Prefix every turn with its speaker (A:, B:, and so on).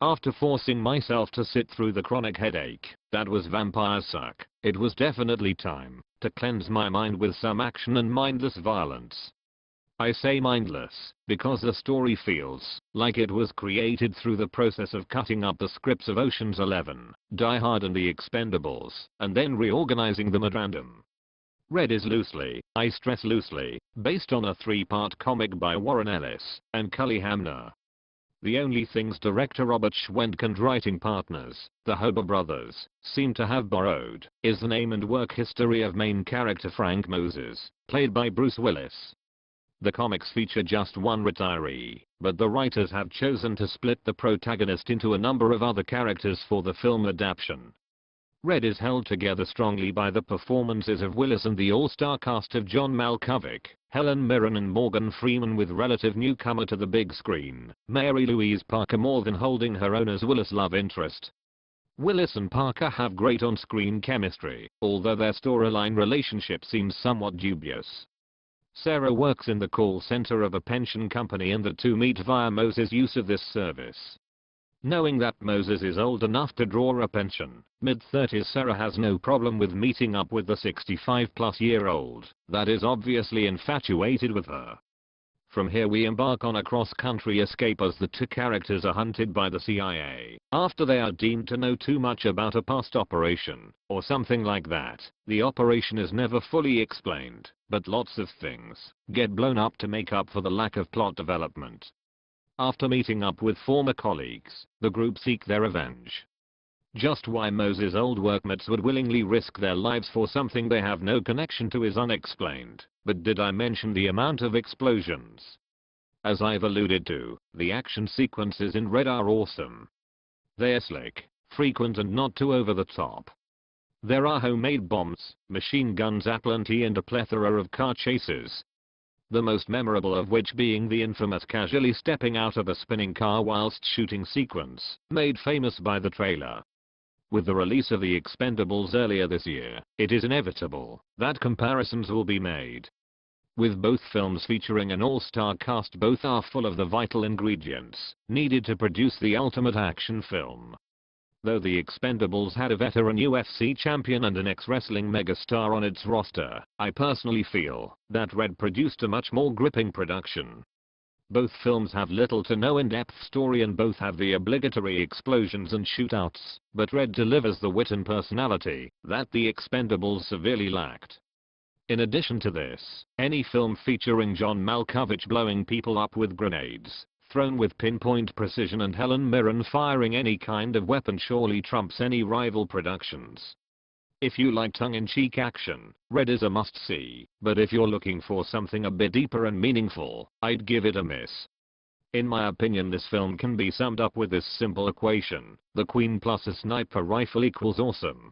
A: After forcing myself to sit through the chronic headache that was vampires suck, it was definitely time to cleanse my mind with some action and mindless violence. I say mindless because the story feels like it was created through the process of cutting up the scripts of Ocean's 11, Die Hard and The Expendables, and then reorganizing them at random. Red is loosely, I stress loosely, based on a 3-part comic by Warren Ellis and Cully Hamner. The only things director Robert Schwenk and writing partners, the Hober brothers, seem to have borrowed is the name and work history of main character Frank Moses, played by Bruce Willis. The comics feature just one retiree, but the writers have chosen to split the protagonist into a number of other characters for the film adaptation. Red is held together strongly by the performances of Willis and the all-star cast of John Malkovich, Helen Mirren and Morgan Freeman, with relative newcomer to the big screen, Mary Louise Parker, more than holding her own as Willis' love interest. Willis and Parker have great on-screen chemistry, although their storyline relationship seems somewhat dubious. Sarah works in the call center of a pension company and the two meet via Moses' use of this service. Knowing that Moses is old enough to draw a pension, mid-30s Sarah has no problem with meeting up with the 65-plus-year-old that is obviously infatuated with her. From here we embark on a cross-country escape as the two characters are hunted by the CIA after they are deemed to know too much about a past operation, or something like that. The operation is never fully explained, but lots of things get blown up to make up for the lack of plot development. After meeting up with former colleagues, the group seek their revenge. Just why Moses' old workmates would willingly risk their lives for something they have no connection to is unexplained, but did I mention the amount of explosions? As I've alluded to, the action sequences in Red are awesome. They're slick, frequent and not too over the top. There are homemade bombs, machine guns aplenty and a plethora of car chases. The most memorable of which being the infamous casually stepping out of a spinning car whilst shooting sequence, made famous by the trailer. With the release of The Expendables earlier this year, it is inevitable that comparisons will be made. With both films featuring an all-star cast, both are full of the vital ingredients needed to produce the ultimate action film. Though The Expendables had a veteran UFC champion and an ex-wrestling megastar on its roster, I personally feel that Red produced a much more gripping production. Both films have little to no in-depth story and both have the obligatory explosions and shootouts, but Red delivers the wit and personality that The Expendables severely lacked. In addition to this, any film featuring John Malkovich blowing people up with grenades, thrown with pinpoint precision, and Helen Mirren firing any kind of weapon surely trumps any rival productions. If you like tongue-in-cheek action, Red is a must-see, but if you're looking for something a bit deeper and meaningful, I'd give it a miss. In my opinion, this film can be summed up with this simple equation: the Queen plus a sniper rifle equals awesome.